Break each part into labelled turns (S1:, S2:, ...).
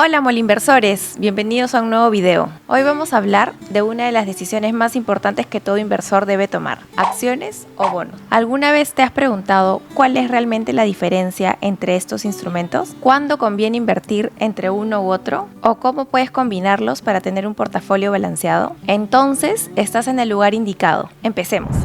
S1: Hola Molinversores, bienvenidos a un nuevo video. Hoy vamos a hablar de una de las decisiones más importantes que todo inversor debe tomar, acciones o bonos. ¿Alguna vez te has preguntado cuál es realmente la diferencia entre estos instrumentos? ¿Cuándo conviene invertir entre uno u otro? ¿O cómo puedes combinarlos para tener un portafolio balanceado? Entonces, estás en el lugar indicado. Empecemos.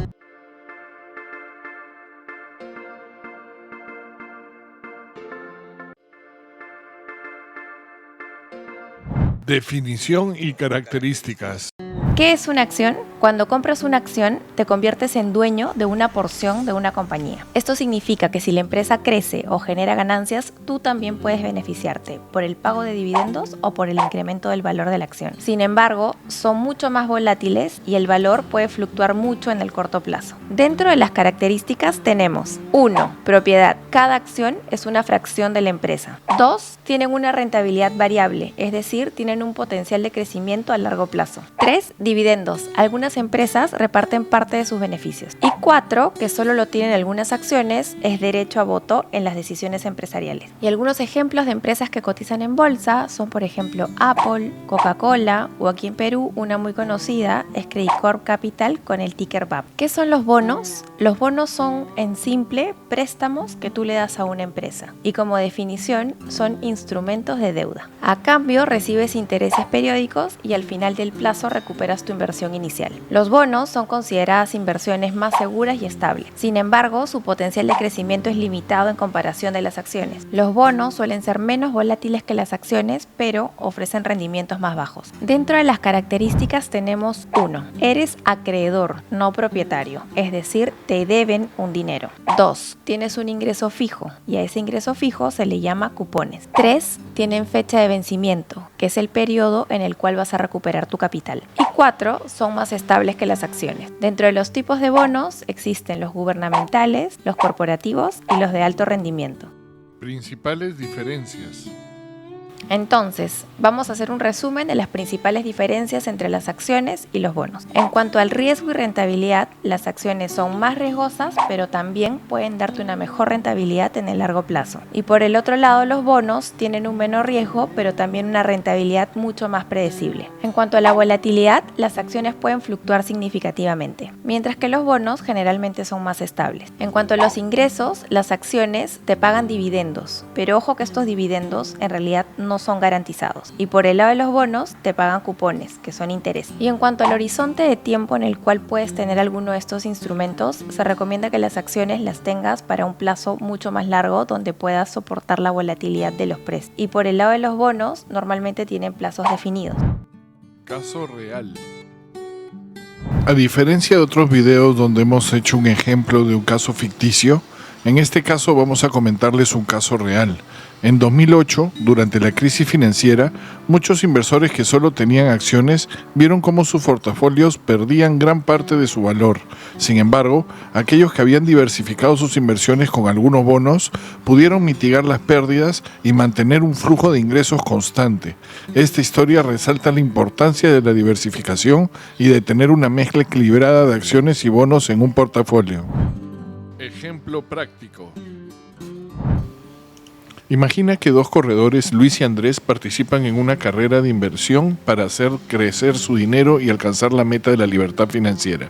S2: Definición y características.
S1: ¿Qué es una acción? Cuando compras una acción, te conviertes en dueño de una porción de una compañía. Esto significa que si la empresa crece o genera ganancias, tú también puedes beneficiarte por el pago de dividendos o por el incremento del valor de la acción. Sin embargo, son mucho más volátiles y el valor puede fluctuar mucho en el corto plazo. Dentro de las características tenemos 1. Propiedad. Cada acción es una fracción de la empresa. 2. Tienen una rentabilidad variable, es decir, tienen un potencial de crecimiento a largo plazo. 3. Dividendos. Algunas empresas reparten parte de sus beneficios. Y 4, que solo lo tienen algunas acciones, es derecho a voto en las decisiones empresariales. Y algunos ejemplos de empresas que cotizan en bolsa son, por ejemplo, Apple, Coca-Cola o aquí en Perú, una muy conocida es Credicorp Capital con el ticker BAP. ¿Qué son los bonos? Los bonos son, en simple, préstamos que tú le das a una empresa. Y como definición, son instrumentos de deuda. A cambio, recibes intereses periódicos y al final del plazo recuperas tu inversión inicial. Los bonos son consideradas inversiones más seguras y estables. Sin embargo, su potencial de crecimiento es limitado en comparación de las acciones. Los bonos suelen ser menos volátiles que las acciones, pero ofrecen rendimientos más bajos. Dentro de las características tenemos 1. Eres acreedor, no propietario, es decir, te deben un dinero. 2. Tienes un ingreso fijo y a ese ingreso fijo se le llama cupones. 3. Tienen fecha de vencimiento, que es el periodo en el cual vas a recuperar tu capital. Y 4. Son más estables que las acciones. Dentro de los tipos de bonos existen los gubernamentales, los corporativos y los de alto rendimiento.
S2: Principales diferencias.
S1: Entonces, vamos a hacer un resumen de las principales diferencias entre las acciones y los bonos. En cuanto al riesgo y rentabilidad, las acciones son más riesgosas, pero también pueden darte una mejor rentabilidad en el largo plazo. Y por el otro lado, los bonos tienen un menor riesgo, pero también una rentabilidad mucho más predecible. En cuanto a la volatilidad, las acciones pueden fluctuar significativamente, mientras que los bonos generalmente son más estables. En cuanto a los ingresos, las acciones te pagan dividendos, pero ojo que estos dividendos en realidad no son garantizados. Y por el lado de los bonos te pagan cupones, que son intereses. Y en cuanto al horizonte de tiempo en el cual puedes tener alguno de estos instrumentos, se recomienda que las acciones las tengas para un plazo mucho más largo donde puedas soportar la volatilidad de los precios. Y por el lado de los bonos, normalmente tienen plazos definidos.
S2: Caso real. A diferencia de otros videos donde hemos hecho un ejemplo de un caso ficticio, en este caso vamos a comentarles un caso real. En 2008, durante la crisis financiera, muchos inversores que solo tenían acciones vieron cómo sus portafolios perdían gran parte de su valor. Sin embargo, aquellos que habían diversificado sus inversiones con algunos bonos pudieron mitigar las pérdidas y mantener un flujo de ingresos constante. Esta historia resalta la importancia de la diversificación y de tener una mezcla equilibrada de acciones y bonos en un portafolio. Ejemplo práctico. Imagina que dos corredores, Luis y Andrés, participan en una carrera de inversión para hacer crecer su dinero y alcanzar la meta de la libertad financiera.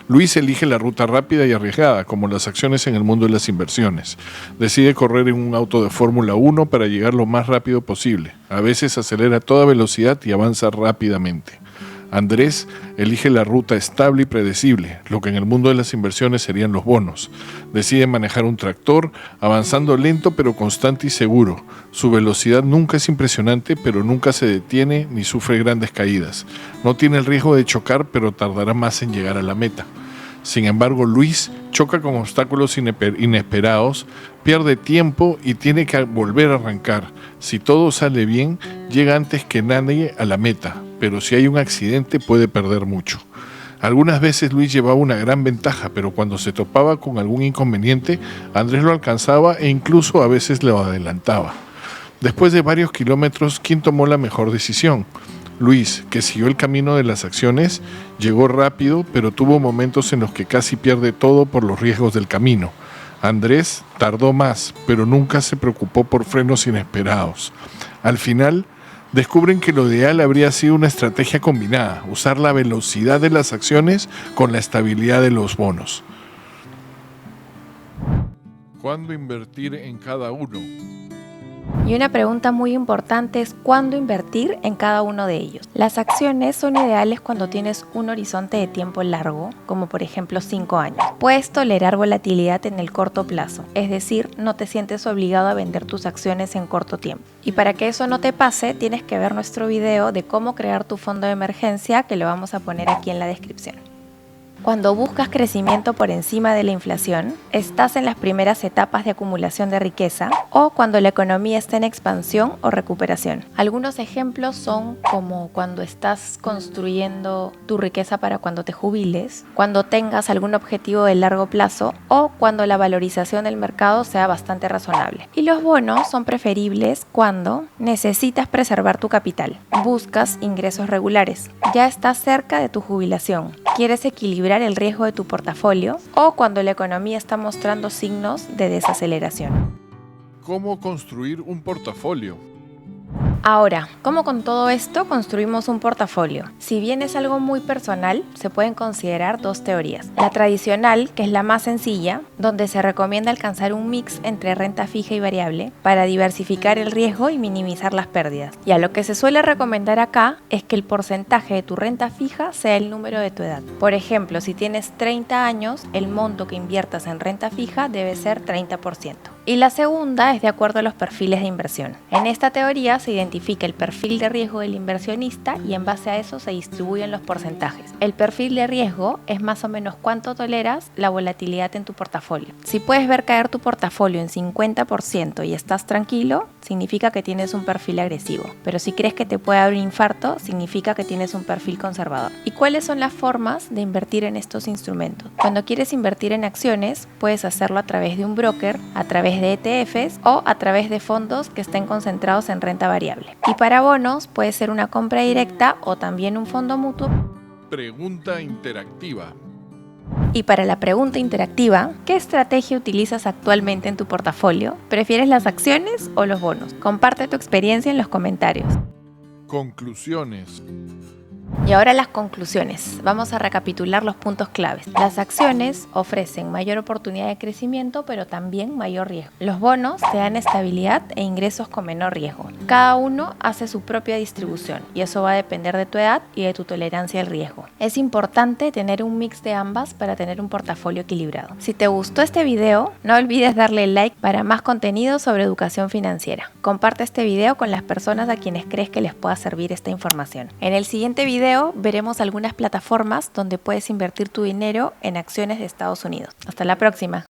S2: Luis elige la ruta rápida y arriesgada, como las acciones en el mundo de las inversiones. Decide correr en un auto de Fórmula 1 para llegar lo más rápido posible. A veces acelera a toda velocidad y avanza rápidamente. Andrés elige la ruta estable y predecible, lo que en el mundo de las inversiones serían los bonos. Decide manejar un tractor, avanzando lento pero constante y seguro. Su velocidad nunca es impresionante, pero nunca se detiene ni sufre grandes caídas. No tiene el riesgo de chocar, pero tardará más en llegar a la meta. Sin embargo, Luis choca con obstáculos inesperados, pierde tiempo y tiene que volver a arrancar. Si todo sale bien, llega antes que nadie a la meta, pero si hay un accidente puede perder mucho. Algunas veces Luis llevaba una gran ventaja, pero cuando se topaba con algún inconveniente, Andrés lo alcanzaba e incluso a veces lo adelantaba. Después de varios kilómetros, ¿quién tomó la mejor decisión? Luis, que siguió el camino de las acciones, llegó rápido, pero tuvo momentos en los que casi pierde todo por los riesgos del camino. Andrés tardó más, pero nunca se preocupó por frenos inesperados. Al final, descubren que lo ideal habría sido una estrategia combinada, usar la velocidad de las acciones con la estabilidad de los bonos. ¿Cuándo invertir en cada uno?
S1: Y una pregunta muy importante es ¿cuándo invertir en cada uno de ellos? Las acciones son ideales cuando tienes un horizonte de tiempo largo, como por ejemplo 5 años. Puedes tolerar volatilidad en el corto plazo, es decir, no te sientes obligado a vender tus acciones en corto tiempo. Y para que eso no te pase, tienes que ver nuestro video de cómo crear tu fondo de emergencia, que lo vamos a poner aquí en la descripción. Cuando buscas crecimiento por encima de la inflación, estás en las primeras etapas de acumulación de riqueza o cuando la economía está en expansión o recuperación. Algunos ejemplos son como cuando estás construyendo tu riqueza para cuando te jubiles, cuando tengas algún objetivo de largo plazo o cuando la valorización del mercado sea bastante razonable. Y los bonos son preferibles cuando necesitas preservar tu capital, buscas ingresos regulares, ya estás cerca de tu jubilación, quieres equilibrar el riesgo de tu portafolio o cuando la economía está mostrando signos de desaceleración.
S2: ¿Cómo construir un portafolio?
S1: Ahora, ¿cómo con todo esto construimos un portafolio? Si bien es algo muy personal, se pueden considerar dos teorías. La tradicional, que es la más sencilla, donde se recomienda alcanzar un mix entre renta fija y variable para diversificar el riesgo y minimizar las pérdidas. Y a lo que se suele recomendar acá es que el porcentaje de tu renta fija sea el número de tu edad. Por ejemplo, si tienes 30 años, el monto que inviertas en renta fija debe ser 30%. Y la segunda es de acuerdo a los perfiles de inversión. En esta teoría se identifica el perfil de riesgo del inversionista y en base a eso se distribuyen los porcentajes. El perfil de riesgo es más o menos cuánto toleras la volatilidad en tu portafolio. Si puedes ver caer tu portafolio en 50% y estás tranquilo, significa que tienes un perfil agresivo. Pero si crees que te puede dar un infarto, significa que tienes un perfil conservador. ¿Y cuáles son las formas de invertir en estos instrumentos? Cuando quieres invertir en acciones, puedes hacerlo a través de un broker, a través de ETFs o a través de fondos que estén concentrados en renta variable. Y para bonos puede ser una compra directa o también un fondo mutuo.
S2: Pregunta interactiva.
S1: Y para la pregunta interactiva, ¿qué estrategia utilizas actualmente en tu portafolio? ¿Prefieres las acciones o los bonos? Comparte tu experiencia en los comentarios.
S2: Conclusiones.
S1: Y ahora las conclusiones. Vamos a recapitular los puntos claves. Las acciones ofrecen mayor oportunidad de crecimiento, pero también mayor riesgo. Los bonos te dan estabilidad e ingresos con menor riesgo. Cada uno hace su propia distribución y eso va a depender de tu edad y de tu tolerancia al riesgo. Es importante tener un mix de ambas para tener un portafolio equilibrado. Si te gustó este video, no olvides darle like para más contenido sobre educación financiera. Comparte este video con las personas a quienes crees que les pueda servir esta información. En el siguiente video veremos algunas plataformas donde puedes invertir tu dinero en acciones de Estados Unidos. Hasta la próxima.